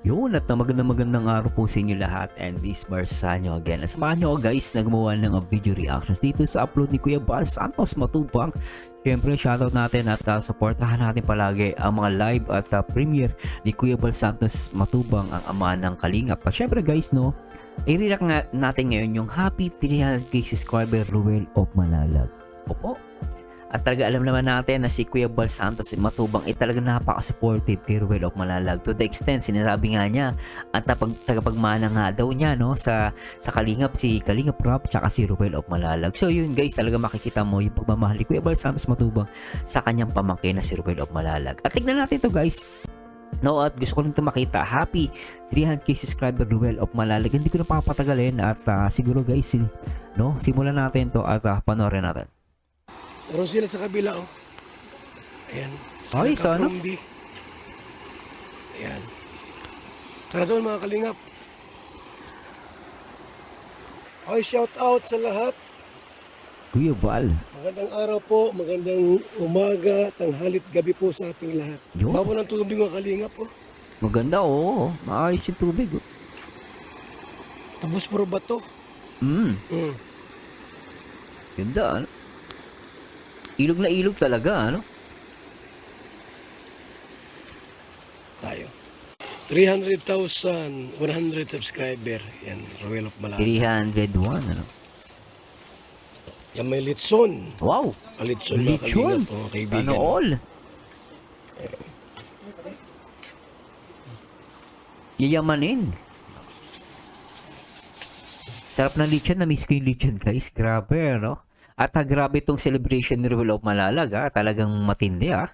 Yun at na magandang araw po sa inyo lahat and this Marsanyo again. At samahan nyo guys na gumawa ng video reactions dito sa upload ni Kuya Bal Santos Matubang. Siyempre shoutout natin at supportahan natin palagi ang mga live at premiere ni Kuya Bal Santos Matubang, ang ama ng Kalingap. At siyempre guys i-react natin ngayon yung happy 300k subscriber Ruel of Malalag. Opo. At talaga alam naman natin na si Kuya Bal Santos Matubang ay talaga napaka-supportive kay Ruel of Malalag. To the extent, sinasabi nga niya, ang tagapagmana nga daw niya sa Kalingap, si Kalingap Rob, tsaka si Ruel of Malalag. So yun guys, talaga makikita mo yung pagmamahal ni Kuya Bal Santos Matubang sa kanyang pamangkin na si Ruel of Malalag. At tignan natin to guys. At gusto ko rin ito makita. Happy 300k subscriber Ruel of Malalag. Hindi ko na papatagalin at siguro guys, simulan natin to at panoorin natin. Meron sila sa kabila, oh. Ayan. Ay, sana. Ayan. Tara doon mga kalingap. Ay, shout out sa lahat. Kuya Bal. Magandang araw po, magandang umaga, tanghalit, gabi po sa ating lahat. Yo. Bago ng tubig mga kalingap, oh. Maganda, oo. Maayos yung tubig, oh. Tapos puro bato. Ganda, ano? Ilog na ilog talaga, ano? Tayo. 300,100 subscriber. Yan, Ruel of Malalag. 301, ano? Yan may litson. Wow! Litson mga Lechon! kalingap, mga kaibigan. Sana all! Yayamanin. Sarap ng lechon. Na-miss ko yung lechon, guys. Grabe, no? At grabe itong celebration ni Ruel of Malalag, ha? Talagang matindi, ha?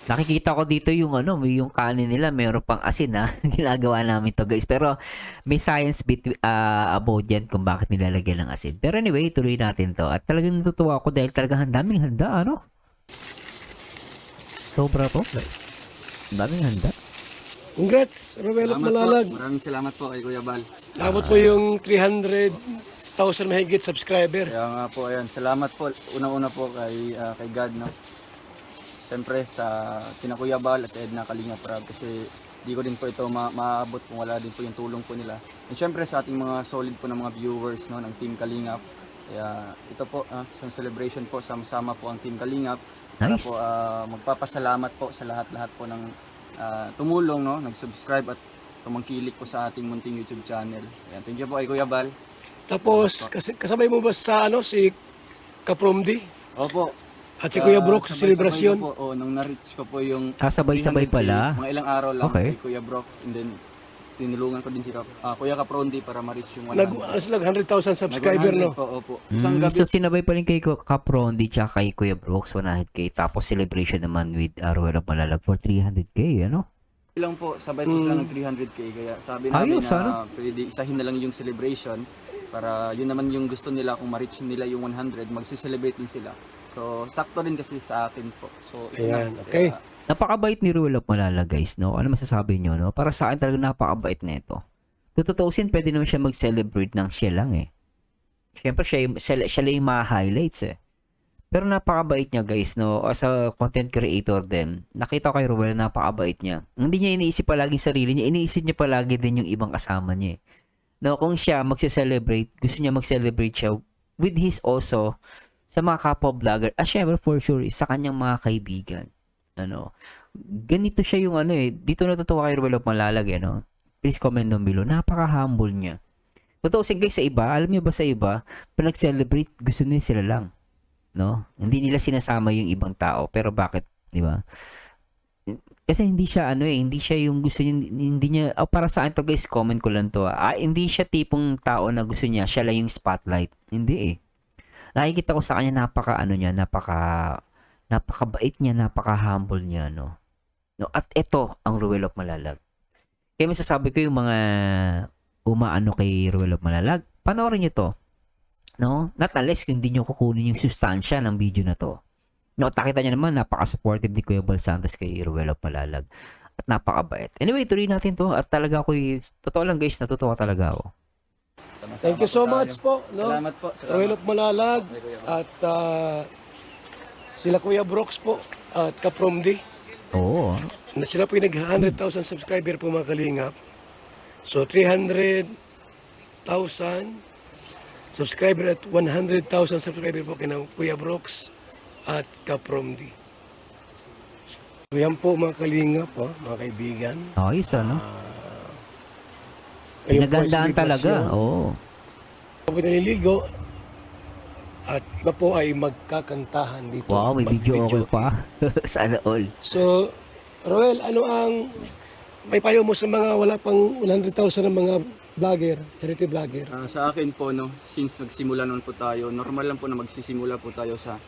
Nakikita ko dito yung yung kanin nila, meron pang asin, ha? Ginagawa namin to guys. Pero may science about yan kung bakit nilalagyan ng asin. Pero anyway, tuloy natin to. At talagang natutuwa ako dahil talagang daming handa, ano? Sobra to, guys. Daming handa. Congrats, Ruel of Malalag. Maraming salamat po kay Kuya Bal. Labot po yung 300,000 mahigit subscriber. Kaya nga po, ayan, salamat po. Unang-una po kay God, no? Siyempre sa kina Kuya Bal at Edna Kalingap Rob, kasi di ko din po ito maabot kung wala din po yung tulong po nila. And siyempre sa ating mga solid po ng mga viewers, no, ng Team Kalingap. Kaya ito po, isang celebration po, sama-sama po ang Team Kalingap. Para Nice. po magpapasalamat po sa lahat-lahat po ng tumulong, no, nag-subscribe at tumangkilik po sa ating munting YouTube channel. Ayan, thank you po kay Kuya Bal. Tapos, kasabay mo ba sa si Kapromdi? Opo. At si Kuya Brooks sa sabay-sabay selebrasyon? ko po, nung na-reach ko po yung Sabay-sabay 300K, pala. mga ilang araw lang Okay. kay Kuya Brooks, and then tinulungan ko din si Kuya Kaprondi para ma-reach yung 100. Nag 100,000 subscriber, no? Po, opo. Isang gabi So sinabay pa rin kay Kaprondi tsaka kay Kuya Brooks 100k, tapos celebration naman with Ruel of Malalag for 300k, ano? lang po, sabay po sila ng 300K. Kaya sabi namin Ayos, na pwede isahin na lang yung celebration para yun naman yung gusto nila, kung ma-reach nila yung 100, magsi-celebrate din sila. So, sakto din kasi sa akin po. So, Ayan, okay. Napakabait ni Ruel of Malalag, guys, no? Ano masasabi nyo, no? Para sa akin talaga napakabait nito. Tututusin, pwede naman siya mag-celebrate ng siya lang, eh. Siyempre, siya lang yung mga highlights, eh. Pero napakabait niya, guys, no? As a content creator din, nakita ko kay Ruel, napakabait niya. Hindi niya iniisip palagi sarili niya, iniisip niya palagi din yung ibang kasama niya, eh. No, kung siya magse-celebrate, gusto niya mag-celebrate siya with his also sa mga kapwa vlogger. Syempre, for sure, sa kanyang mga kaibigan. Ganito siya yung dito natutuwa kay Ruel of Malalag, Please comment down below. Napaka-humble niya. Totoo guys, sa iba, alam niyo ba sa iba, pag nag-celebrate, gusto nila sila lang. No? Hindi nila sinasama yung ibang tao. Pero bakit? Di ba? Kasi hindi siya hindi siya yung gusto niya, hindi niya, para sa akin to guys, comment ko lang to. Hindi siya tipong tao na gusto niya, siya lang yung spotlight. Hindi eh. Nakikita ko sa kanya napakabait niya, napaka-humble niya, no? At ito ang Ruel of Malalag. Kaya masasabi ko yung mga umaano kay Ruel of Malalag, panoorin niyo to. No? Not unless kung hindi niyo kukunin yung sustansya ng video na to. No, nakita niyo naman napaka-supportive ni Kuya Bal Santos kay Ruel of Malalag. At napakabait. Anyway, tuloy natin to. At talaga totoo lang guys, natutuwa talaga ako. Thank you so much po, no? Salamat po. Ruel of Malalag. At Sila Kuya Brooks po at Kapromdi. Oo. Na sila po yung nag-100,000 subscriber po mga kalingap. So 300,000 subscriber at 100,000 subscriber po kina Kuya Brooks at Kapromdi. So yan po mga kalingap, mga kaibigan. Ayos, ano? Ayun po ay Pinagandaan talaga. celebration. Oo. Ako po naliligo at iba po ay magkakantahan dito. Wow, may video okay pa. Sana all. So, Roel, ano ang may payo mo sa mga wala pang 100,000 ng mga vlogger, charity vlogger? Sa akin po, no, since nagsimula noon po tayo, normal lang po na magsisimula po tayo sa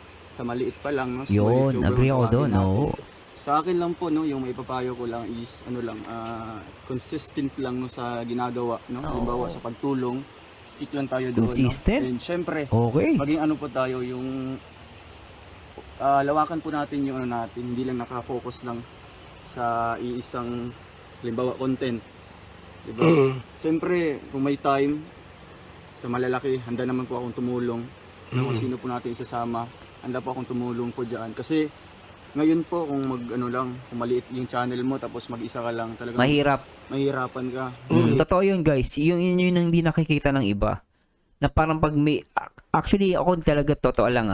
maliit pa lang, no? Small Yun, YouTuber agree ako po doon. natin. Oo. Sa akin lang po, no, yung may papayo ko lang is ano lang, consistent lang no sa ginagawa, no? Halimbawa sa pagtulong, stick lang tayo doon, Consistent? no? And syempre, Okay. maging ano po tayo yung lawakan po natin yung ano natin, hindi lang nakafocus lang sa iisang halimbawa content. Diba? Siyempre, kung may time sa malalaki, handa naman po akong tumulong. Kung sino po natin isasama, handa po akong tumulong po diyan. Kasi ngayon po kung kung maliit yung channel mo tapos mag-isa ka lang, talagang Mahirap. mahirapan ka. Totoo yun, guys. Yun ang hindi nakikita ng iba. Na parang pag may... Actually, ako talaga totoo lang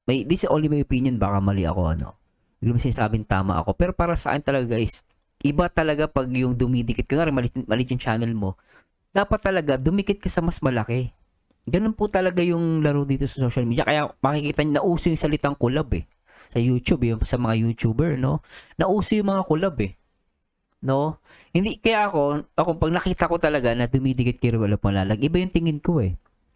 this is only my opinion. Baka mali ako, ano. Hindi ko sinasabing tama ako. Pero para sa akin talaga, guys, iba talaga pag yung dumidikit ka. Nga, malit yung channel mo. Dapat talaga, dumikit ka sa mas malaki. Ganun po talaga yung laro dito sa social media. Kaya makikita nyo, nauso yung salitang collab sa YouTube, yung sa mga YouTuber, no? Nauso yung mga collab no? Hindi, kaya ako pag nakita ko talaga na dumidikit kay Ruel Malalag, iba yung tingin ko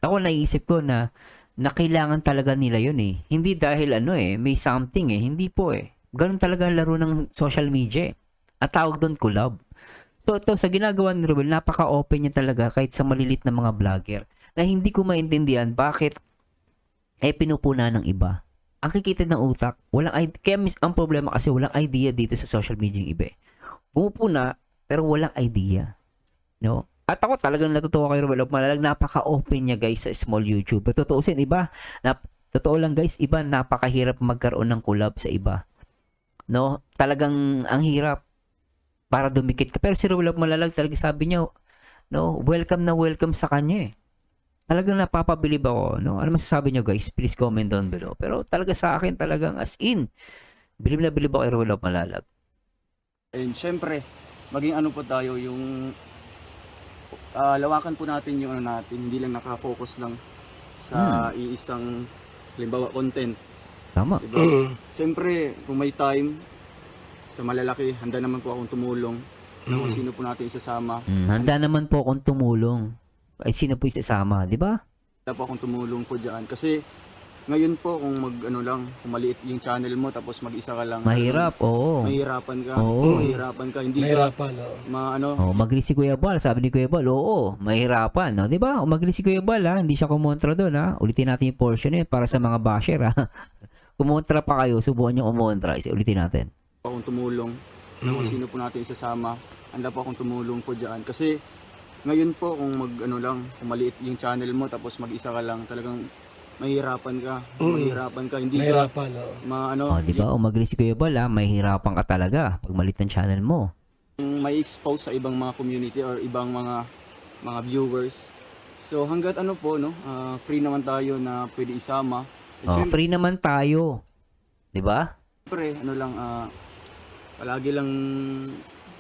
Ako naisip ko na kailangan talaga nila yun Hindi dahil may something Hindi po Ganun talaga ang laro ng social media At tawag doon collab. So ito, sa ginagawa ni Ruel, napaka-open niya talaga kahit sa malilit na mga vlogger na hindi ko maintindihan bakit pinupuna ng iba. Ang kikita ng utak, walang idea. Kaya ang problema kasi walang idea dito sa social media yung iba. Pumupuna, pero walang idea. No? At ako talagang natutuwa kay Ruel Malalag. Napaka-open niya guys sa small YouTube. Totoosin, iba. Totoo lang guys, iba napakahirap magkaroon ng collab sa iba. No? Talagang ang hirap para dumikit ka. Pero si Ruel Malalag talaga sabi niya, no, welcome na welcome sa kanya Talagang napapabilib ako, no? Ano masasabi niyo guys? Please comment down below. Pero talaga sa akin talagang as in, bilib na bilib ako kay Ruel Malalag. And syempre, maging ano po tayo yung lawakan po natin yung ano natin, hindi lang nakafocus lang sa iisang halimbawa content. Tama. Diba? Siyempre, kung may time sa malalaki, handa naman po akong tumulong. Kung sino po natin isasama. Handa naman po akong tumulong. Ay sino po isasama, di ba? Handa po akong tumulong po diyan kasi ngayon po kung kung maliit yung channel mo tapos mag-isa ka lang. Mahirap, oo. Mahirapan ka. Oo. Mahirapan ka. Hindi Mahirapan, ka Magli si Kuya Bal, sabi ni Kuya Bal, oo, mahirapan, no? 'Di ba? Magli si Kuya Bal, hindi siya kumontra doon, Ulitin natin yung portion para sa mga basher, Kumontra pa kayo, subukan niyo kumontra. Ulitin natin. akong tumulong. Kung sino po natin isasama. Handa po akong tumulong po diyan kasi ngayon po kung kung maliit yung channel mo tapos mag-isa ka lang, talagang mahirapan ka. Mahirapan ka. Hindi Mahirapan, di ba? Magli si Kuya Bal, mahihirapan ka talaga pag maliit ang channel mo. yung may expose sa ibang mga community or ibang mga viewers. So hangga't free naman tayo na pwede isama. At Free naman tayo. 'Di ba? Siyempre, palagi lang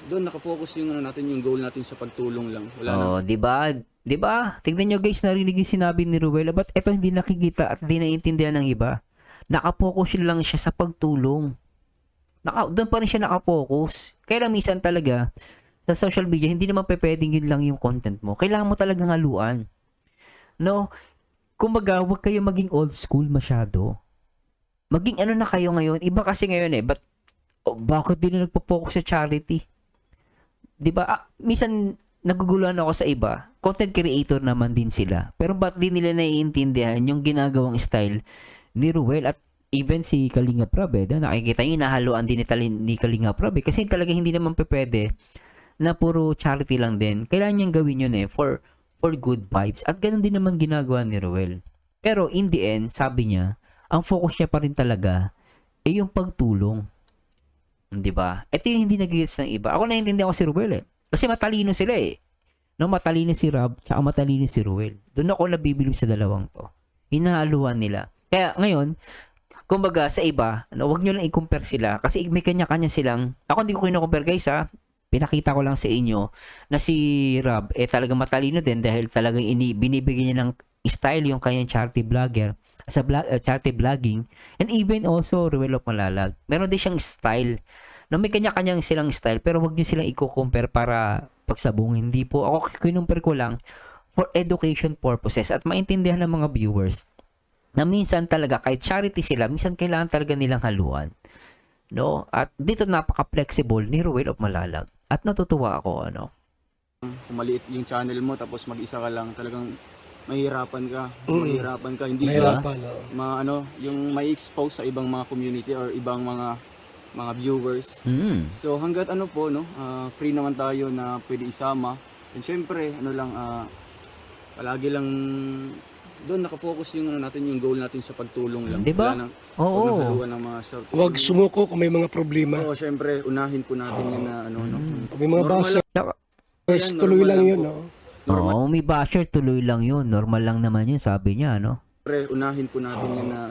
doon nakafocus yung natin, yung goal natin sa pagtulong lang. Wala na. 'Di ba? 'Di ba? Tingnan niyo guys, narinig yung sinabi ni Ruel, but ito hindi nakikita at hindi naiintindihan ng iba. Nakapokus lang siya sa pagtulong. Doon pa rin siya nakapokus. Kaya lang minsan talaga sa social media, hindi naman pwedeng yun lang yung content mo. Kailangan mo talagang haluan. No? Kumbaga, huwag kayo maging old school masyado. Maging na kayo ngayon. Iba kasi ngayon bakit din na nagpo-focus sa charity? 'Di ba? Minsan naguguluhan ako sa iba. Content creator naman din sila. Pero ba't din nila naiintindihan yung ginagawang style ni Ruel at even si Kalinga Prab nakikita niyo nahaluan din ni Kalinga Prab kasi talaga hindi naman pwede na puro charity lang din. Kailangan niyang gawin yun for good vibes. At ganun din naman ginagawa ni Ruel. Pero in the end, sabi niya, ang focus niya pa rin talaga ay yung pagtulong. 'Di ba? Ito yung hindi nag-gets ng iba. Ako naiintindihan ko si Ruel eh. Kasi matalino sila eh. No, matalino si Rob, tsaka matalino si Ruel. Doon ako nabibilib sa dalawang to. Hinahaluan nila. Kaya ngayon, kumbaga sa iba, wag nyo lang i-compare sila kasi may kanya-kanya silang, ako hindi ko kino-compare guys ha, pinakita ko lang sa inyo na si Rob talagang matalino din dahil talagang binibigyan niya ng style yung kanyang charity vlogger sa charity vlogging, and even also Ruel of Malalag. Meron din siyang style. No, may kanya-kanyang silang style pero wag nyo silang i-compare para pagsabungin. Hindi po. Ako kinumpare ko lang for education purposes at maintindihan ng mga viewers na minsan talaga kahit charity sila, minsan kailangan talaga nilang haluan. No? At dito napaka-flexible ni Ruel of Malalag. At natutuwa ako, ano. Kung maliit yung channel mo tapos mag-isa ka lang, talagang mahihirapan ka. Hindi ka Mahirapan. yung may expose sa ibang mga community or ibang mga viewers. Mm. So hangga't free naman tayo na pwede isama. And syempre, palagi lang doon nakafocus yung yung goal natin sa pagtulong lang. Diba? Wala nang- Oo. Huwag nang haluan ng mga Huwag sumuko kung may mga problema. Oo, syempre, unahin po natin yun na Kung may mga Normal bashers, Tsaka, tuloy lang yun. po. No? Normal. oo, may basher, tuloy lang yun. Normal lang naman yun, sabi niya, no? Syempre, unahin po natin yun na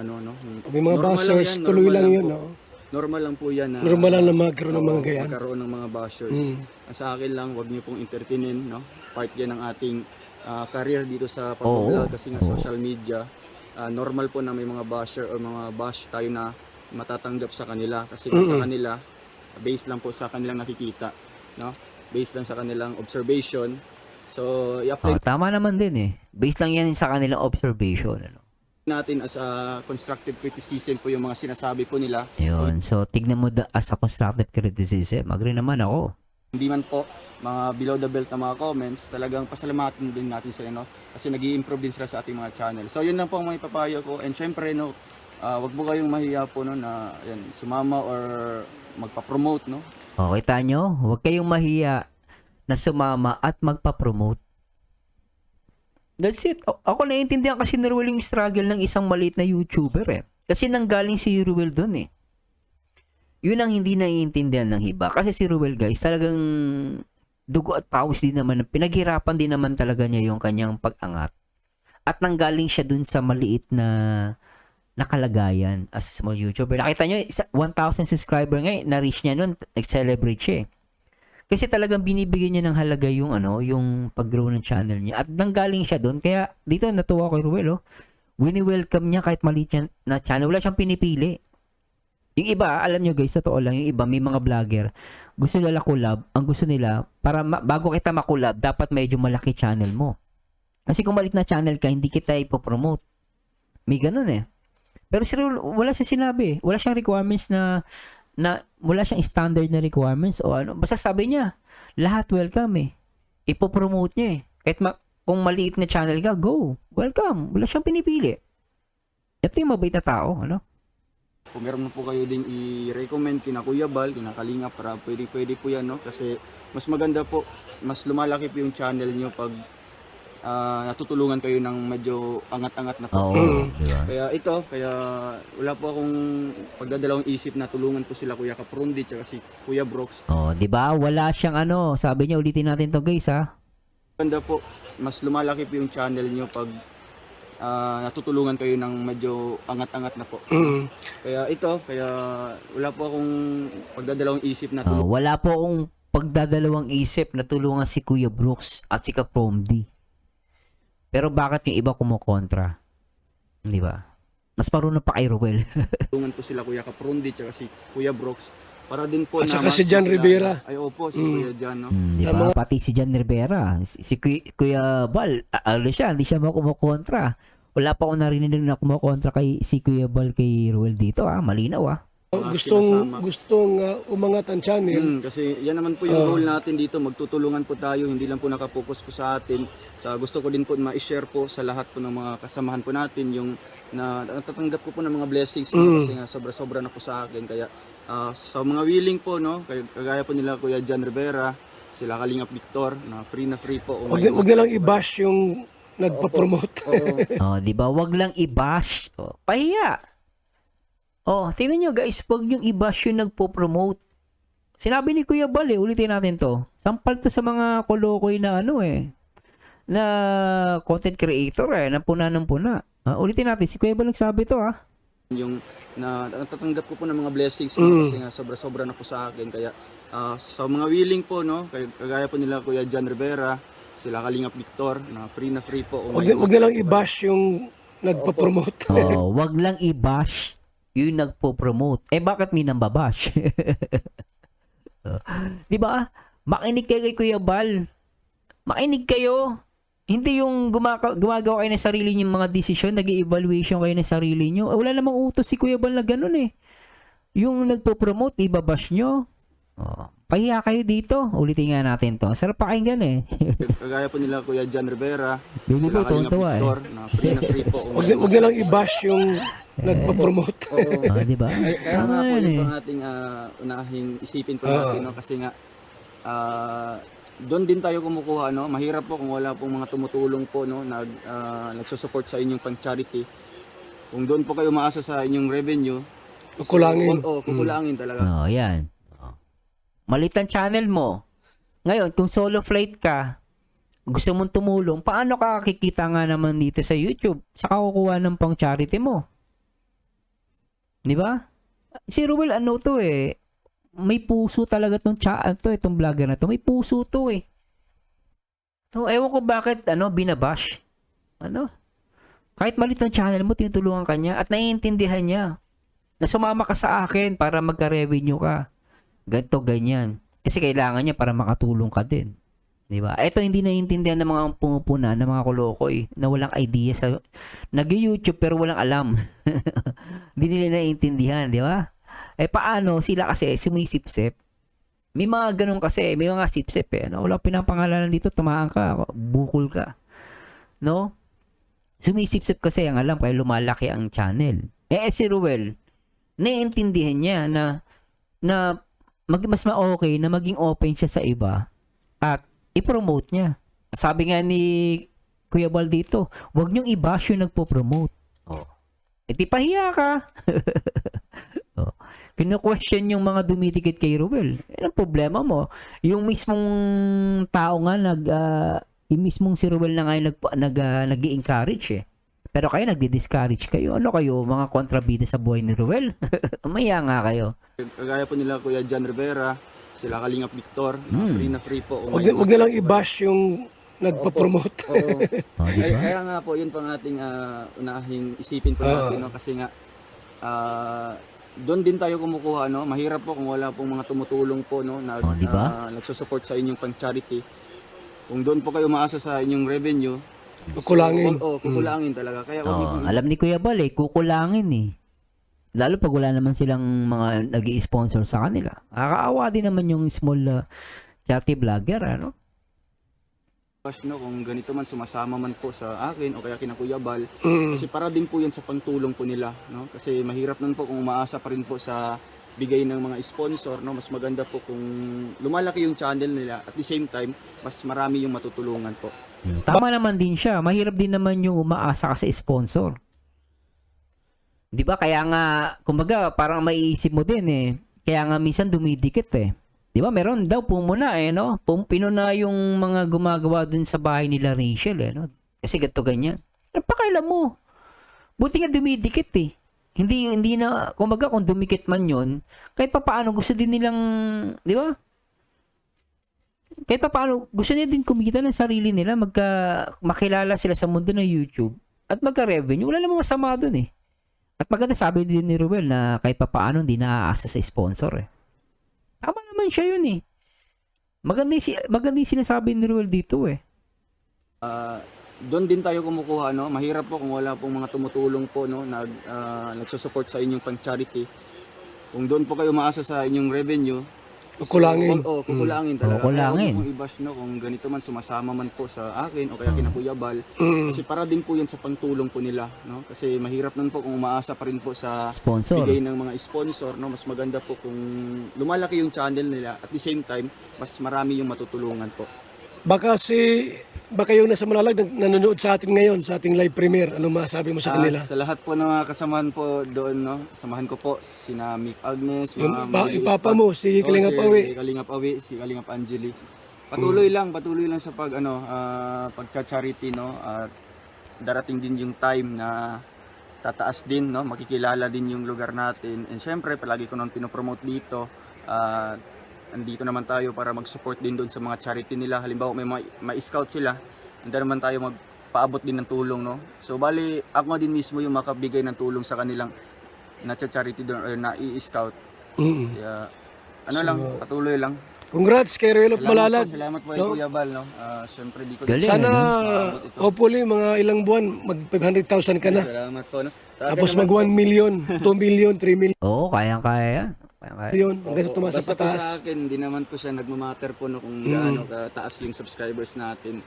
Kung may mga normal bashers, yan, tuloy normal lang lang yun. po. No? Normal lang po yan na Normal lang na magkaroon ng mga gayan. magkaroon ng mga bashers. Sa akin lang, wag niyo pong entertainin, no? Part yan ng ating career dito sa pag-vlog kasi nga social media. Normal po na may mga basher or mga bash tayo na matatanggap sa kanila kasi nga sa kanila based lang po sa kanilang nakikita, no? Based lang sa kanilang observation. So, i-apply Tama naman din eh. Based lang yan sa kanilang observation, ano? natin as a constructive criticism po yung mga sinasabi po nila. Yun. So, tignan mo as a constructive criticism. Agree naman ako. Hindi man po mga below the belt na mga comments, talagang pasalamatan din natin sila, no? Kasi nag-i-improve din sila sa ating mga channel. So yun lang po ang may papayo ko. And syempre, no, wag mo kayong mahiya po, no, na yan, sumama or magpa-promote, no? O, kita nyo? Huwag kayong mahiya na sumama at magpa-promote. That's it. Ako naiintindihan kasi ni Ruel yung struggle ng isang maliit na YouTuber eh. Kasi nanggaling si Ruel dun eh. Yun ang hindi naiintindihan ng iba. Kasi si Ruel guys, talagang dugo at pawis din naman. Pinaghirapan din naman talaga niya yung kanyang pag-angat. At nanggaling siya dun sa maliit na nakalagayan as a small YouTuber. Nakita nyo, 1,000 subscriber nga na-reach niya nun. Nag-celebrate siya eh. Kasi talagang binibigyan niya ng halaga yung yung pag-grow ng channel niya. At nanggaling siya dun. Kaya dito natuwa ko kay Ruel, oh. Wini-welcome niya kahit maliit na channel. Wala siyang pinipili. Yung iba, alam nyo guys, totoo lang, yung iba, may mga vlogger, gusto nila collab, ang gusto nila, para bago kita makulab, dapat medyo malaki channel mo. Kasi kung maliit na channel ka, hindi kita ipopromote. May ganun eh. Pero si Ruel, wala siya sinabi. Wala siyang requirements na wala siyang standard na requirements o ano. Basta sabi niya, lahat welcome eh. Ipopromote niya eh. Kahit kung maliit na channel ka, go. Welcome. Wala siyang pinipili. Ito yung mabait na tao, ano? Kung meron na po kayo din i-recommend kina Kuya Bal, kina Kalinga, para pwede po yan, no? Kasi mas maganda po, mas lumalaki po yung channel nyo pag natutulungan kayo ng medyo angat-angat na po. Oo, diba? Kaya wala po akong pagdadalawang isip na tulungan po sila Kuya Kaprundi tsaka si Kuya Brooks. Oh, 'di ba? Wala siyang sabi niya, ulitin natin 'to, guys, ha. Maganda po, mas lumalaki po yung channel nyo pag natutulungan kayo ng medyo angat-angat na po. Kaya wala po akong pagdadalawang isip na tulungan. Wala po akong pagdadalawang isip na tulungan si Kuya Brooks at si Kapromdi. Pero bakit yung iba kumukontra? Di ba? Mas marunong pa kay Ruel. Tulungan po sila Kuya Kaprundi tsaka si Kuya Brooks para din po At saka si John Rivera. Ay opo, si Kuya John, no? Di ba? Pati si John Rivera. Si Kuya Bal, hindi siya kumukontra. Wala pa akong narinig na kumukontra kay si Kuya Bal kay Ruel dito, malinaw, Gustong umangat ang channel. Kasi yan naman po yung goal natin dito, magtutulungan po tayo, hindi lang po nakapokus po sa atin. Gusto ko din po ma-share po sa lahat po ng mga kasamahan po natin yung natatanggap ko po ng mga blessings, kasi nga sobra-sobra na po sa akin. Kaya sa mga willing po, no, kagaya po nila Kuya John Rivera, sila Kalingap Victor, na free po. Huwag na lang i-bash yung nagpa-promote. Oo. Di ba? Wag lang i-bash. Pahiya. Oh, tingnan nyo guys, wag yung i-bash yung nagpo-promote. Sinabi ni Kuya Bal ulitin natin to. Sampal to sa mga kolokoy na na content creator na puna ng puna. Ulitin natin, si Kuya Bal nagsabi to Yung natatanggap ko po ng mga blessings no, kasi nga sobra-sobra na po sa akin. Kaya sa mga willing po, no, kagaya po nila Kuya John Rivera, sila Kalingap Victor, na free po. Wag na lang i-bash yung nagpa-promote. Oh, wag lang i-bash yung nagpo-promote. Bakit may nambabash? Di ba? Makinig kayo kay Kuya Bal. Makinig kayo. Hindi yung gumagawa kayo ng sarili nyo mga desisyon, nag-evaluation kayo ng sarili nyo. Wala namang utos si Kuya Bal na ganun Yung nagpo-promote, ibabash nyo. Pahiya kayo dito. Ulitin nga natin to. Sarap pakinggan Kagaya po nila Kuya John Rivera, Bili sila po, Kalingap tuwa Victor, na free po. Wag na lang i-bash yung nagpa-promote. Di ba? Kaya nga po yun po ang ating unahing isipin po natin, no? Kasi nga doon din tayo kumukuha, no? Mahirap po kung wala pong mga tumutulong po, no, nagsusupport sa inyong pang-charity. Kung doon po kayo umaasa sa inyong revenue, Kukulangin. Kukulangin talaga. Yan. Malit ang channel mo. Ngayon, kung solo flight ka, gusto mong tumulong, paano ka kikita nga naman dito sa YouTube? Saka kukuha ng pang charity mo. Di ba? Si Ruel may puso talaga itong vlogger na to. May puso to ewan ko bakit binabash. Kahit malit ang channel mo, tinutulungan ka niya at naiintindihan niya na sumama ka sa akin para magka-revenue ka. Ganto, ganyan. Kasi kailangan niya para makatulong ka din. Di ba? Ito hindi naiintindihan ng mga pumupuna, ng mga kolokoy, na walang idea sa nag-YouTube pero walang alam. Hindi nila naiintindihan, di ba? Paano sila kasi sumisipsip? May mga ganun kasi, may mga sipsip wala pinapangalanan dito, tumaan ka, bukol ka. No? Sumisipsip kasi ang alam kaya lumalaki ang channel. Si Ruel, naiintindihan niya na mas ma-okay na maging open siya sa iba at i-promote niya. Sabi nga ni Kuya Bal dito, huwag niyong i-bash yung nagpo-promote. Di pahiya ka. Kino-question yung mga dumidikit kay Ruel. Ang problema mo, yung mismong tao nga yung mismong si Ruel na nga nag-i-encourage Pero kayo nagdi-discourage kayo. Ano kayo, mga kontrabida sa buhay ni Ruel? Maya nga kayo. Kagaya po nila Kuya John Rivera, sila Kalingap Victor, na free po. Wag na lang i-bash yung nagpa-promote. Diba? Kaya nga po, yun pang ating unahing isipin po natin, no? Kasi nga, doon din tayo kumukuha, no? Mahirap po kung wala pong mga tumutulong po, no, diba? nagsusupport sa inyong pang-charity. Kung doon po kayo umaasa sa inyong revenue, Kukulangin. Kukulangin talaga. Kaya alam ni Kuya Bal kukulangin Lalo pag wala naman silang mga nag-i-sponsor sa kanila. Nakakaawa din naman yung small charity vlogger, kung ganito man sumasama man po sa akin o kaya kina Kuya Bal, kasi para din po yun sa pangtulong po nila, no? Kasi mahirap nun po kung umaasa pa rin po sa bigay ng mga sponsor, no? Mas maganda po kung lumalaki yung channel nila at the same time mas marami yung matutulungan po. Tama naman din siya. Mahirap din naman yung umaasa ka sa sponsor. Di ba? Kaya nga, kumbaga, parang maiisip mo din Kaya nga minsan dumidikit Di ba? Meron daw pumuna no? Pinuna yung mga gumagawa dun sa bahay nila Rachel no? Kasi ganito ganyan. Napakailan mo. Buti nga dumidikit Hindi na, kumbaga kung dumikit man yon, kahit pa paano gusto din nilang, di ba? Kahit pa paano, gusto nila din kumita ng sarili nila, makilala sila sa mundo ng YouTube at magka-revenue. Wala namang masama dun At maganda sabi din ni Ruel na kahit pa paano hindi naaasa sa sponsor Tama naman siya yun Maganda yung sinasabi ni Ruel dito Doon din tayo kumukuha, no? Mahirap po kung wala pong mga tumutulong po, no, nagsusupport sa inyong pang-charity. Kung doon po kayo umaasa sa inyong revenue, Kukulangin. Kukulangin talaga. Kukulangin. Kaya huwag mong i-bash, no, kung ganito man sumasama man po sa akin o kaya kina Kuya Bal. Kasi para din po yun sa pangtulong po nila, no? Kasi mahirap nun po kung umaasa pa rin po sa sponsor. bigay ng mga sponsor, no? Mas maganda po kung lumalaki yung channel nila at the same time mas marami yung matutulungan po. Baka si baka yung nasa Malalag nanonood sa atin ngayon, sa ating live premiere. Ano masabi mo sa kanila? Sa lahat po ng mga kasamahan po doon, no, samahan ko po sina Mick Agnes, Yung mga ipapa mo, si Kalingap Awi. si Kalingap Awi, si Kalingap Angeli. Patuloy lang sa pag-charity, no, at darating din yung time na tataas din, no, makikilala din yung lugar natin. And syempre, palagi ko nang pinopromote dito. Andito naman tayo para mag-support din doon sa mga charity nila. Halimbawa may scout sila, hindi naman tayo magpaabot din ng tulong, no. So bali ako din mismo yung makabigay ng tulong sa kanilang na-charity doon or na-i-scout. Kaya patuloy lang. Congrats kay Royal of Malalag. Salamat po kay Kuya Bal, no. Syempre di ko Galing. Sana, hopefully, mga ilang buwan, mag 500,000 ka na. Salamat po, no. Tapos mag 1 million, 2 million, 3 million. Oo, kayang-kaya yan. Kayang-kaya. Yun, hanggang sa tumaas sa Basta po sa pataas. akin, hindi naman po siya nagmamatter po, no, kung gaano kataas yung subscribers natin.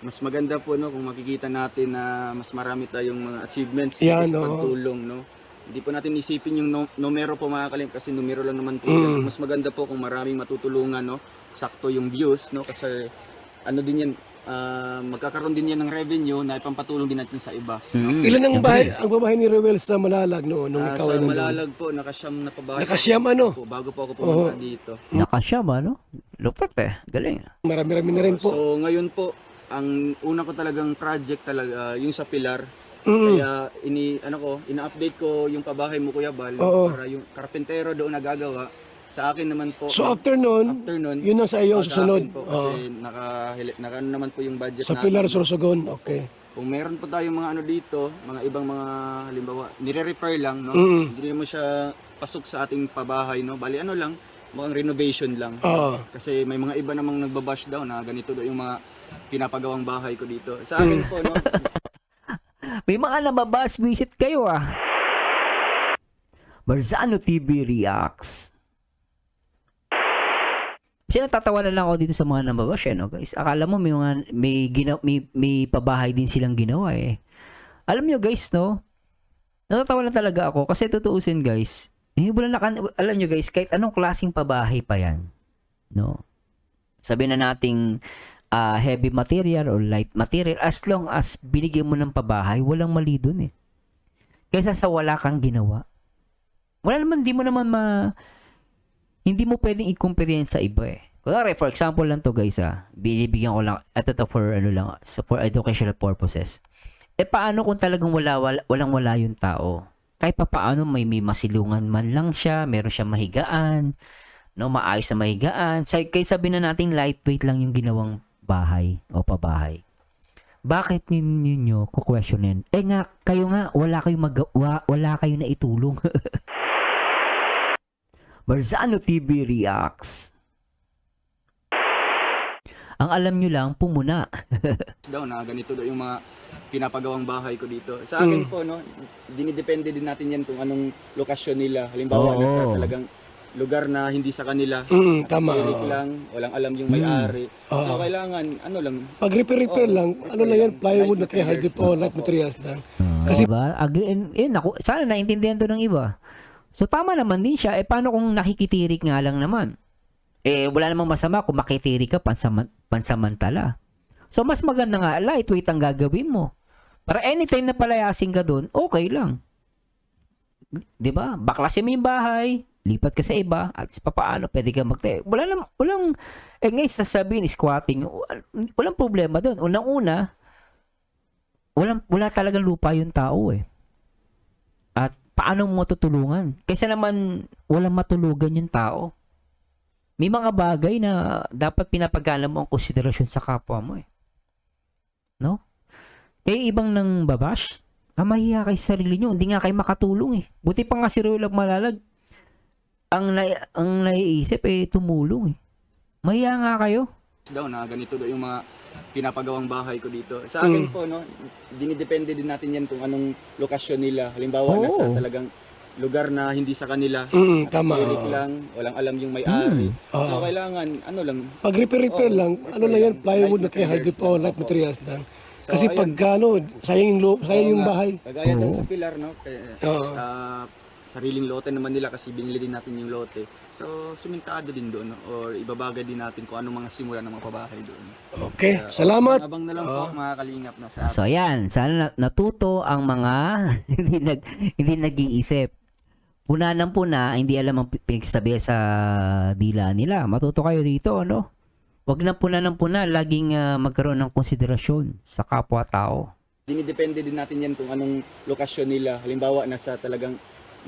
Mas maganda po, no, kung makikita natin na mas marami tayong mga achievements Yan, sa no. pagtulong, no. Hindi po natin isipin yung numero po, mga kalim, kasi numero lang naman po yan. Mas maganda po kung maraming matutulungan, no. Sakto yung views, no, kasi ano din yan, magkakaroon din yan ng revenue na ipampatulong din natin sa iba. Ilan ang bahay ni Royal sa Malalag noon nung ikaw ay Sa nandun? Malalag po, nakasyam na pabahay. Nakasyam, ano? Po, bago po ako pumunta dito. Nakasyam, ano? Lupit eh. Galing. Marami-rami na rin po. So ngayon po, ang una ko talagang project talaga yung sa Pilar. Kaya ina-update ko yung pabahay mo, Kuya Bal, para yung karpentero doon nagagawa. Sa akin naman po. So after nun, yun ang sa iyo ang sa susunod. akin po, kasi naka naman po yung budget Sa natin. Pilar Sorsogon, okay. Kung meron po tayong mga dito, mga ibang mga halimbawa, nire-repair lang, no? Hindi mo siya pasok sa ating pabahay, no? Bali lang, mga renovation lang. Kasi may mga iba namang nagbabash daw na ganito daw yung mga pinapagawang bahay ko dito. Sa akin po, no? May mga nababas, visit kayo ah. Marzano TV Reacts. Kasi natatawa na lang ako dito sa mga nababas, no guys. Akala mo may pabahay din silang ginawa eh. Alam nyo guys, no? Natatawa lang talaga ako kasi tutuusin guys. Alam nyo guys, kahit anong klaseng pabahay pa yan, no? Sabihin na nating heavy material or light material, as long as binigyan mo ng pabahay, walang mali dun eh. Kaysa sa wala kang ginawa. Wala naman, hindi mo pwedeng i-compare yan sa iba eh. Kunwari, for example lang to guys binibigyan ko lang, ito to for for educational purposes. Paano kung talagang walang-wala yung tao? Kahit pa paano may masilungan man lang siya, meron siya mahigaan, no, maayos na mahigaan. Kaya sabihin na nating lightweight lang yung ginawang bahay o pabahay. Bakit ninyo ku-questionin? Nga, kayo nga, wala kayong na itulong. Marzano TV Reacts. Ang alam nyo lang, pumuna. daw na ganito daw yung mga pinapagawang bahay ko dito. Sa akin po, no, dinidepende din natin yan kung anong lokasyon nila. Halimbawa, nasa talagang lugar na hindi sa kanila. Tama. Lang, walang alam yung may-ari. So, kailangan, Pag repair lang, lang yan, plywood na tayo, hardwood o light materials lang. Kasi ba? Sana naintindihan to ng iba. So tama naman din siya. Paano kung nakikitirik nga lang naman? Wala namang masama kung makitirik ka pansamantala. So mas maganda nga, lightweight ang gagawin mo. Para anytime na palayasin ka doon, okay lang. 'Di ba? Baklasin mo yung bahay, lipat ka sa iba, at papaano pwede ka magtayo. Walang ngayon sasabihin squatting, walang problema doon. Unang-una, wala talagang lupa yung tao eh. At paano mo matutulungan? Kaysa naman walang matulugan yung tao. May mga bagay na dapat pinapagana mo ang konsiderasyon sa kapwa mo eh. No? Kaya ibang nang babash, mahiya kayo sa sarili nyo. Hindi nga kayo makatulong eh. Buti pa nga si Royal of Malalag, ang naiisip tumulong eh. Mahiya nga kayo. Daw na ganito daw yung mga pinapagawang bahay ko dito. Sa akin po, no, dinidepende din natin yan kung anong lokasyon nila. Halimbawa, nasa talagang lugar na hindi sa kanila. Tama. Lang, walang alam yung may-ari. So, kailangan, Pag repair lang, lang yan, plywood na tayo, hardwood o light materials lang. Kasi pag sayang yung bahay. Kagaya doon sa Pilar, no, sariling lote naman nila kasi binili din natin yung lote. So sumentado din doon, no? Or ibabagay din natin kung anong mga simula ng mga pabahay doon. Okay, salamat. Abang na lang po mga kalingap na sa So ayan, sana natuto ang mga hindi nag-iisip. Puna ng puna, hindi alam ang pinagsasabi sa dila nila. Matuto kayo dito, ano? Wag na puna ng puna, laging magkaroon ng konsiderasyon sa kapwa-tao. dinidepende din natin yan kung anong lokasyon nila. Halimbawa, nasa talagang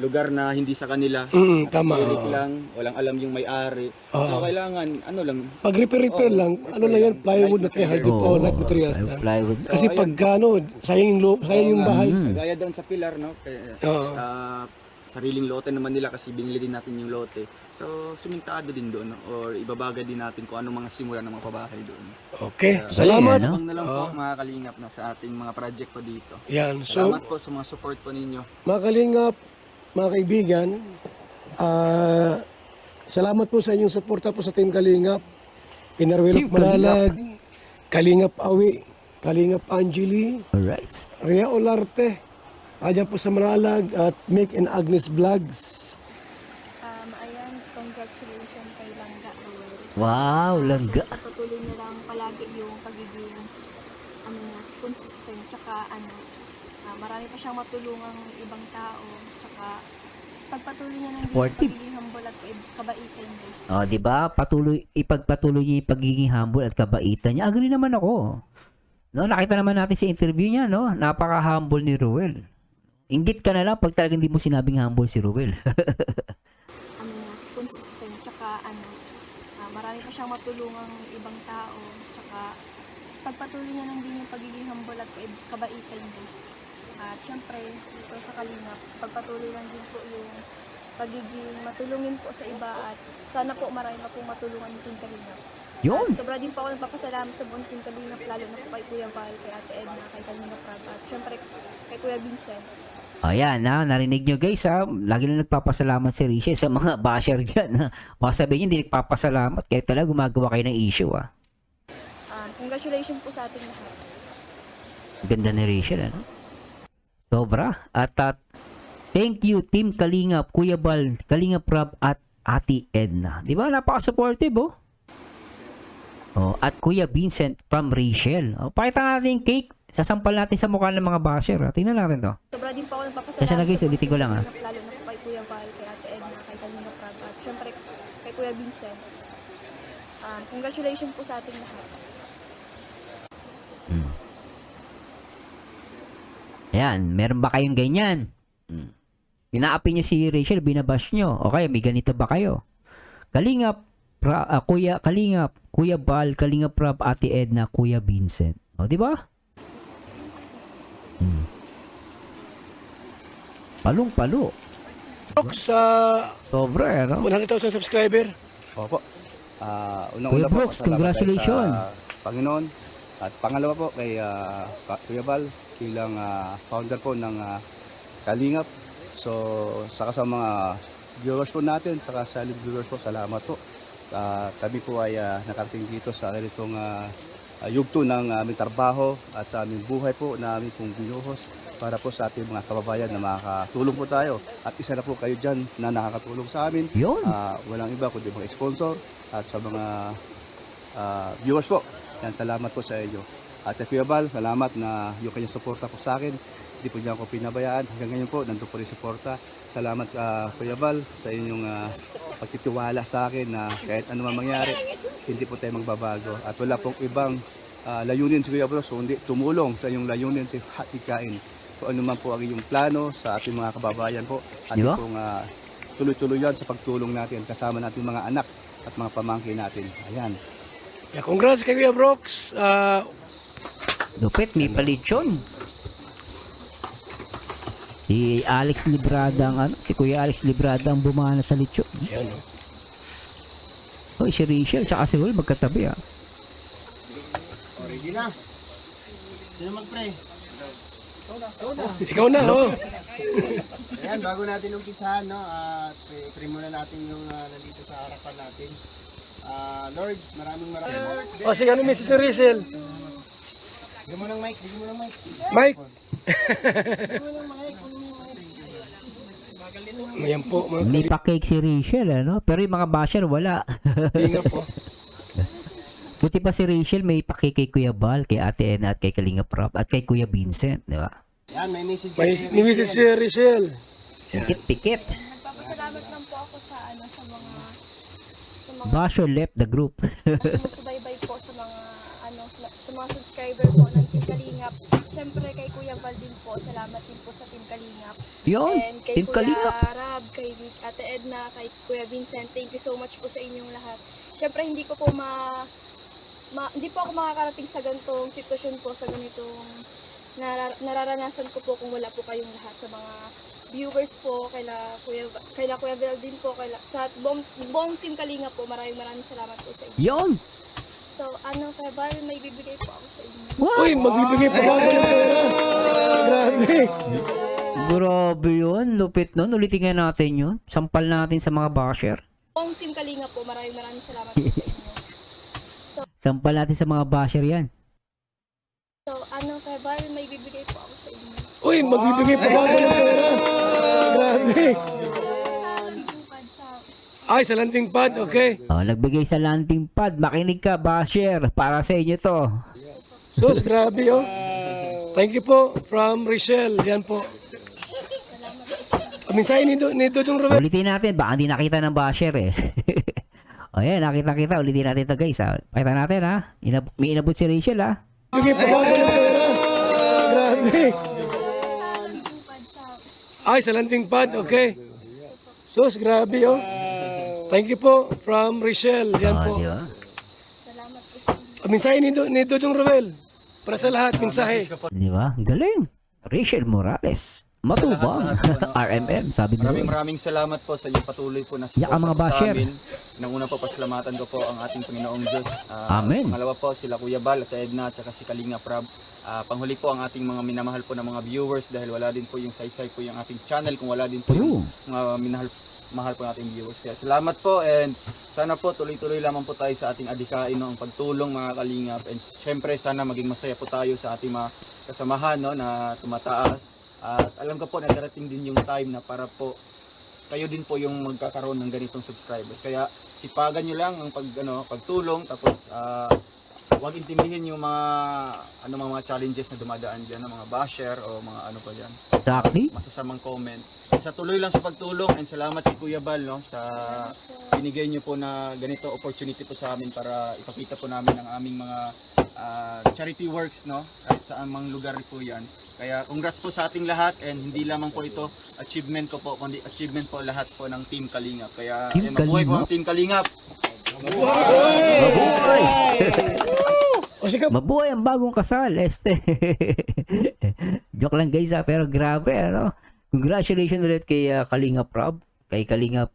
lugar na hindi sa kanila. Tama. Pilit lang, walang alam yung may-ari. So, kailangan, ano lang, Pag repair lang, ano lang yan, plywood na kaya hardwood o light materials na. Plywood. Kasi pagka ano, sayang yung bahay. gaya doon sa pilar, no? Sariling lote naman nila kasi binili din natin yung lote. So, sumentado din doon, no? Or ibabagay din natin kung anong mga simula ng mga pabahay doon. Okay, salamat. Ayan, no? Abang na lang po mga kalingap na sa ating mga project po dito. Yan, so Salamat po sa mga support po ninyo. mga kalingap, mga kaibigan, salamat po sa inyong suporta po sa Team Kalingap. Pinarwilok Team Manalag, Kalingap Awi, Kalingap Angeli, Alright. Rhea Olarte, ayan po sa Manalag at Mick and Agnes Vlogs. Ayan, congratulations kay Langga Ruel. Wow, langga. Patuloy niya lang palagi yung pagiging consistent, tsaka marami pa siyang matulungang ibang tao, tsaka pagpatuloy niya ng Supportive. pagiging humble at kabaitan niya. Oh, 'di ba? Ipagpatuloy niya yung pagiging humble at kabaitan niya. Agree naman ako. No, nakita naman natin sa interview niya, no? Napaka-humble ni Ruel. Inggit ka na lang pag talagang hindi mo sinabing humble si Ruel. Consistent, tsaka marami pa siyang matulungang ibang tao, tsaka pagpatuloy niya ng din yung pagiging humble at kabaitan niya. At syempre, ito sa Kalingap, pagpatuloy lang din po yung pagiging matulungin po sa iba at sana po marami pa pong matulungan ng Team Kalingap. Yun. At sobra din po ako nagpapasalamat sa buong Team Kalingap, lalo na po kay Kuya Val, kay Ate Edna, kay Kalingap Rab, at syempre kay Kuya Vincent. Ayan, narinig nyo guys ha. Lagi na nagpapasalamat si Rishi sa mga basher dyan ha. Baka sabihin nyo hindi nagpapasalamat kaya talaga gumagawa kayo ng issue ha. Congratulations po sa ating lahat. Ganda ni Rachel, ano? Sobra. At thank you, Team Kalingap, Kuya Bal, Kalingap Rab, at Ate Edna. Di ba? Napaka-supportive, oh. Oh, at Kuya Vincent from Rachel. Oh, pakita natin yung cake. Sasampal natin sa mukha ng mga basher. Ha? Tingnan natin to. Sobra din po ako nagpapasalamat Kasi na guys, sa ulitin ko lang, Kalingap, lalo na po kay Kuya Val, kay Ate Edna, kay Kalingap Rab, at syempre kay Kuya Vincent. Congratulations po sa ating lahat. Ayan, meron ba kayong ganyan? Pinaapi nyo si Rachel, binabash nyo. O kaya may ganito ba kayo? Kalingap, Kalingap, Kuya Bal, Kalingap Rab, Ate Edna, Kuya Vincent. O, di ba? Palong-palo. Brooks, Sobra, ano? 100,000 subscriber. Opo. Kuya Una-una po, Brooks, salamat congratulations. tayo sa Panginoon. At pangalawa po kay Kuya Bal bilang founder po ng Kalingap. So, saka sa mga viewers po natin, saka silent viewers po, salamat po. Kami po ay nakarating dito sa ganitong yugto ng aming trabaho at sa aming buhay po na aming pong binuhos para po sa ating mga kababayan na makakatulong po tayo. At isa na po kayo dyan na nakakatulong sa amin. Yun. Walang iba kundi mga sponsor at sa mga viewers po. Yan, salamat po sa inyo. At sa Kuya Bal, salamat na yung kanyang suporta po sa akin. Hindi po niya ako pinabayaan. Hanggang ngayon po, nandun po rin suporta. Salamat Kuya Bal sa inyong pagtitiwala sa akin na kahit ano man mangyari, hindi po tayo magbabago. At wala pong ibang layunin si Kuya Bal, so hindi tumulong sa inyong layunin si Hatikain. Kung ano man po ang iyong plano sa ating mga kababayan po. At Diba? pong tuloy-tuloy yan sa pagtulong natin kasama natin mga anak at mga pamangkin natin. Ayan. Yeah, congrats kay Kuya Brooks. Lupit, may palitsyon. Si Alex Librada ang si Kuya Alex Librada ang bumanat sa litsyon. Yan. Hoy, si Rachel sa si Will magkatabi ah. Original. Sino mag-pray? Ikaw na, oh. Ayan, bago natin umpisahan, no, pray muna natin yung nandito sa harapan natin. Lord, maraming. O, sige, ano message ni Rachel? Bigyan mo ng mic, bigyan mo ng mic. Mike? Bigyan mo ng mic, kunin mo yung mic. Ayan po mga May pa-cake si Rachel, ano? Pero yung mga basher, wala. kalingap po. Buti pa si Rachel, may pa-cake kay Kuya Bal, kay Ate Edna, at kay Kalinga Prab, at kay Kuya Vincent, di ba? Yan, may message. May message si Rachel. Pikit. Nagpapasalamat lang po ako sa mga Basher left the group. sumusubaybay po sa mga subscriber po ng Team Kalingap. Siyempre kay Kuya Val din po, salamat din po sa Team Kalingap. Yun, And kay Team Kuya Kalingap. Rab, kay Ate Edna, kay Kuya Vincent, thank you so much po sa inyong lahat. Siyempre hindi ko po hindi po ako makakarating sa ganitong sitwasyon po, sa ganitong nararanasan ko po kung wala po kayong lahat, sa mga viewers po, kaila Kuya Val din po, sa buong Team Kalingap po, maraming salamat po sa inyo. Yun. So, Kuya Val, may bibigay po ako sa inyo. Uy, magbibigay pa ako ng pera. Grabe. Grabe yun. Lupit nun. Ulitin nga natin yun. Sampal natin sa mga basher. Buong Team Kalingap po, maraming salamat po sa inyo. Sampal natin sa mga basher yan. So, Kuya Val, may bibigay po ako sa inyo. Uy, magbibigay pa ako ng pera. Grabe. Sa Landupad, Ay, sa landing pad, okay. Oh, nagbigay sa landing pad. Makinig ka, basher. Para sa inyo to. Sus, grabe oh. Thank you po from Rachel. Yan po. Minsan ni Dodong Robert. Ulitin natin. Baka hindi nakita ng basher eh. O yan, nakita kita. Ulitin natin to guys. Ha? Pakita natin ha. May inabot si Rachel ha. Magbibigay pa ako ng pera. Grabe. sa Landupad, Ay, sa landing pad, okay. Sus, grabe oh. Thank you po from Rachel. Yan po. Oh, di ba? salamat po sa inyo. Minsan ni Dodong Robert. Para sa lahat, mensahe. Di ba? Galing. Rachel Morales. Matubang. RMM. Sabi nila. Maraming salamat po sa inyong patuloy po na Yak ang mga basher. Nang una po, pasalamatan ko po ang ating Panginoong Diyos. Amen. Pangalawa po, sila Kuya Bal at Edna at saka si Kalinga Prab. Panghuli po ang ating mga minamahal po ng mga viewers dahil wala din po yung saysay po yung ating channel kung wala din po yung mga mahal po nating viewers. Kaya salamat po and sana po tuloy-tuloy lamang po tayo sa ating adhikain, no, ang pagtulong mga kalingap. And syempre sana maging masaya po tayo sa ating mga kasamahan, no, na tumataas. At alam ko po na darating din yung time na para po kayo din po yung magkakaroon ng ganitong subscribers. Kaya sipagan nyo lang ang pagtulong, tapos huwag intindihin yung mga challenges na dumadaan diyan ng mga basher o mga ano pa diyan. Exactly. Masasamang comment. Sa tuloy lang sa pagtulong and salamat kay Kuya Bal, no, sa binigay niyo po na ganito opportunity po sa amin para ipakita po namin ang aming mga charity works, no, kahit sa amang lugar po yan. Kaya congrats po sa ating lahat and hindi lamang po ito achievement ko po, kundi achievement po lahat po ng Team Kalingap. Kaya Team mabuhay po Kalingap. ang Team Kalingap! Mabuhay! O sige, Mabuhay ang bagong kasal, este. Joke lang guys ha, pero grabe ano. Congratulations ulit kay Kalinga Prab, kay Kalinga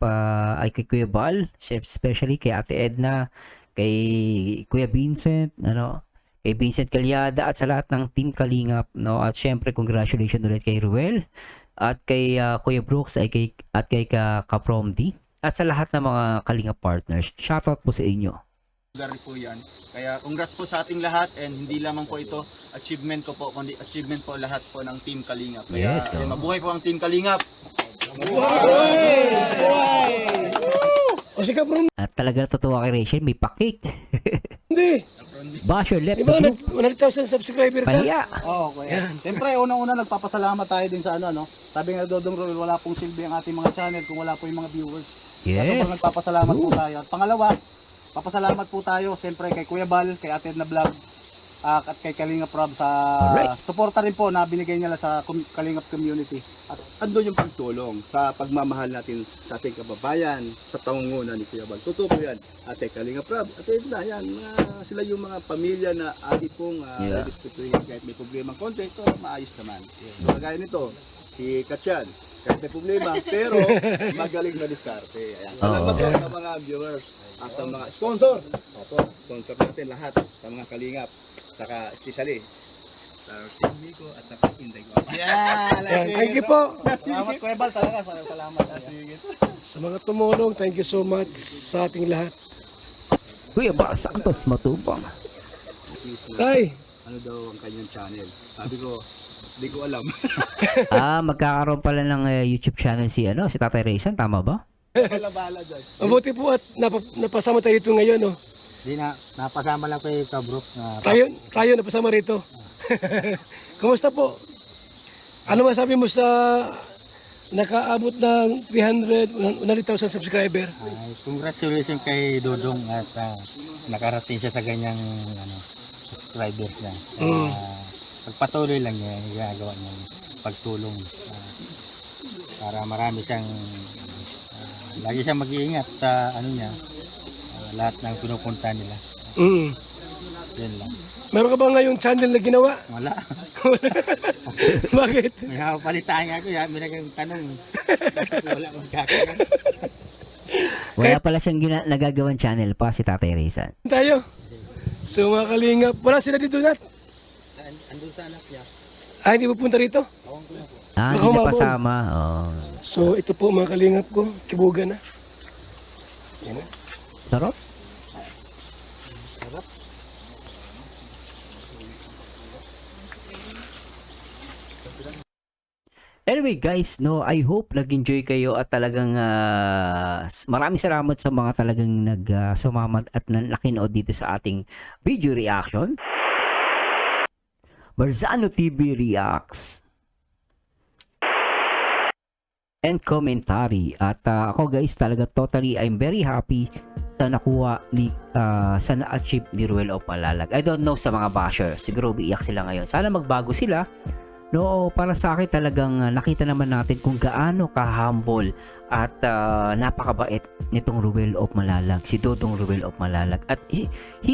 ay kay Kuya Bal, especially kay Ate Edna, kay Kuya Vincent, ano, kay Vincent Calyada at sa lahat ng Team Kalingap, no. At syempre congratulations ulit kay Ruel at kay Kuya Brooks at kay Kapromdi at sa lahat ng mga Kalingap partners. Shoutout po sa inyo. Lugar po yan. Kaya congrats po sa ating lahat and hindi lamang po ito achievement ko po, kundi achievement po lahat po ng Team Kalingap. Kaya Yes, oh. mabuhay po ang Team Kalingap! o sige bro. At talaga natutuwa kay Rachel, may pa-cake. Hindi. Basher left Di the ba group. 100,000 subscriber ka? Pahiya. Oo, kuya. Siyempre, unang-una nagpapasalamat tayo din sa ano. Sabi nga Dodong Roel, wala pong silbi ang ating mga channel kung wala po yung mga viewers. Kaya sobrang Yes. nagpapasalamat po tayo. At pangalawa, papasalamat po tayo siyempre kay Kuya Bal, kay Ate Edna Vlog, at kay Kalinga Prab sa Alright. suporta rin po na binigay nila sa Kalingap community. At andun yung pagtulong sa pagmamahal natin sa ating kababayan, sa pangunguna ni Kuya Bal. Totoo po yan. Ate Kalinga Prab, Ate Edna, yan. Sila yung mga pamilya na ati pong Yeah. respetuhin kahit may problema konti, ito maayos naman. So, kagaya nito, si Katyan, kahit may problema, pero magaling na diskarte. Ayan. Salamat po sa mga viewers at sa mga sponsor. Opo, sponsor natin lahat sa mga Kalingap. Saka especially Star Team Miko at saka Inday ko. Yeah, Yan, thank you po. Salamat Kuya Bal, talaga. Salamat. Sa mga tumulong, thank you so much sa ating lahat. Kuya Bal Santos Matubang. Tay, Ano daw ang kanyang channel? Sabi ko, Di ko alam. Magkakaroon pala ng YouTube channel si Tatay Raysan, tama ba? Bahala dyan. Mabuti po at napasama tayo dito ngayon, no? Di na, napasama lang kayo ka bro. Tayo napasama rito. Kumusta po? Ano masabi mo sa nakaabot ng 100,000 subscriber? Congratulations kay Dodong at nakarating siya sa ganyang subscribers niya. Pagpatuloy lang niya yung ginagawa niya, pagtulong para marami siyang lagi siyang mag-iingat sa niya, lahat ng pinupunta nila. Yan lang. Meron ka ba ngayong channel na ginawa? Wala. Bakit? May kapalitaan nga ako, may naging tanong. Wala magkakaroon. Wala pala siyang nagagawang channel pa si Tatay Raysan. Tayo. So mga kalingap, wala sila dito nat? Andun sa anak niya. Hindi pupunta rito? Hindi na Humabol. pasama. Oh. So ito po mga kalingap ko, kibugan na. Yan na. Sarap. Anyway guys, I hope nag-enjoy kayo at talagang maraming salamat sa mga talagang sumamat at nakinood dito sa ating video reaction. Marzano TV Reacts and commentary. At ako guys, talaga totally I'm very happy sa nakuha sa na-achieve ni Ruel of Malalag. I don't know sa mga basher, siguro biiyak sila ngayon. Sana magbago sila. No, para sa akin talagang nakita naman natin kung gaano ka-humble at napakabait nitong Ruel of Malalag, si Dodong Ruel of Malalag, at he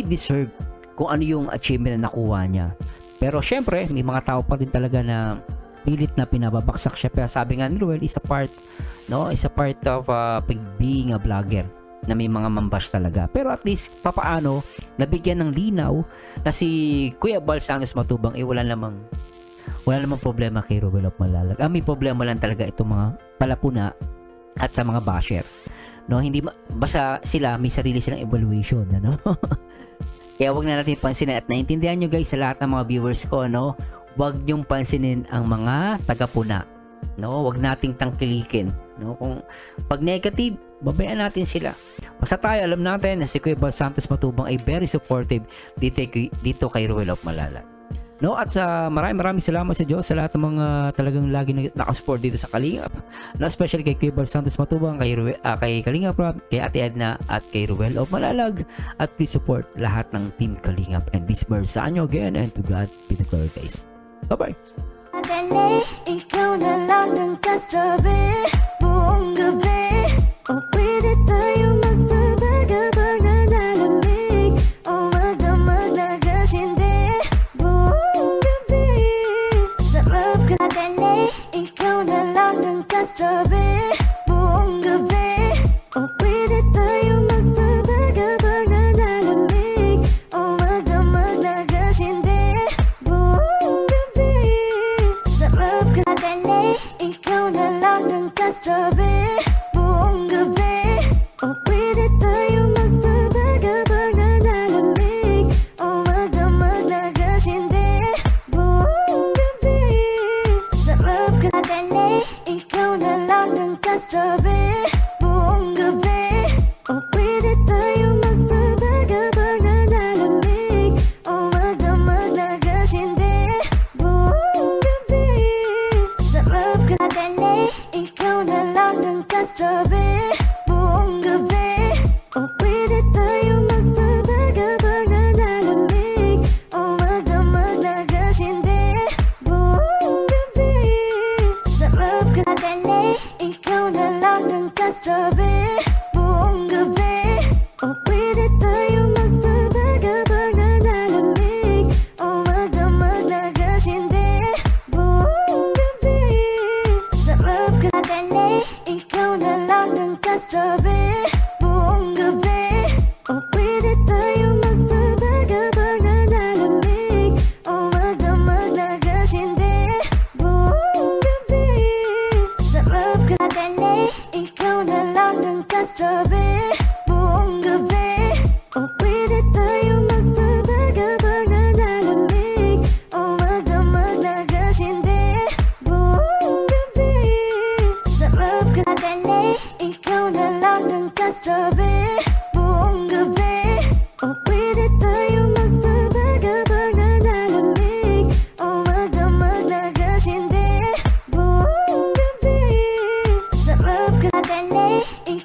deserved kung ano yung achievement na nakuha niya. Pero syempre, may mga tao pa rin talaga na pilit na pinababaksak siya. Pero sabi nga ni Ruel, is a part of being a vlogger, na may mga mambash talaga. Pero at least papaano nabigyan ng linaw na si Kuya Bal Santos Matubang wala namang problema kay Ruel of Malalag. May problema lang talaga itong mga palapuna at sa mga basher. No, hindi basta sila may sarili silang evaluation, ano? Kaya wag na natin pansinin at naintindihan nyo guys sa lahat ng mga viewers ko, no? Wag niyong pansinin ang mga tagapuna. No, wag nating tangkilikin, no? Kung pag negative, babayaan natin sila. Basta tayo alam natin na si Kuya Bal Santos Matubang ay very supportive dito kay Ruel of Malalag. No, at sa maraming salamat sa Diyos sa lahat ng mga talagang lagi nakasupport dito sa Kalingap. No, especially kay Kuya Bal Santos Matubang, kay Kalingap Rob, kay Ate Edna at kay Ruel of Malalag, at please support lahat ng Team Kalingap and this Marzano again, and to God be the glory guys. Bye-bye. Madali, ikaw na lang ang katabi buong gabi. O pwede tayo magbabaga-baga na lamig, o magdamag na gas, hindi buong gabi. Sarap ka. Madali, ikaw na lang ang katabi buong gabi. O pwede tayo magbabaga-baga na lamig, o magdamag na gas, hindi buong gabi. Sarap ka. Madali, ikaw na lang ang katabi buong gabi. O pwede tayo magbabaga-baga na lamig, o magdamag na gas, hindi buong gabi. Sarap ka. Madali, ikaw na lang ang katabi buong gabi. O pwede tayo magbabaga-baga na lamig, o magdamag na gas, hindi buong gabi. Sarap ka. Madali, ikaw na lang ang katabi buong gabi. O pwede tayo magbabaga-baga na lamig, o magdamag na gas, hindi buong gabi. Sarap ka. Madali, ikaw na lang ang katabi buong gabi. O pwede tayo magbabaga-baga na lamig, o magdamag na gas, hindi buong gabi. Sarap ka. Madali, ikaw na lang ang katabi buong gabi. O pwede tayo magbabaga-baga na lamig, o magdamag na gas, hindi buong gabi. Sarap ka. Madali, ikaw na lang ang katabi buong gabi. O pwede tayo magbabaga-baga na lamig, o magdamag na gas, hindi Ikaw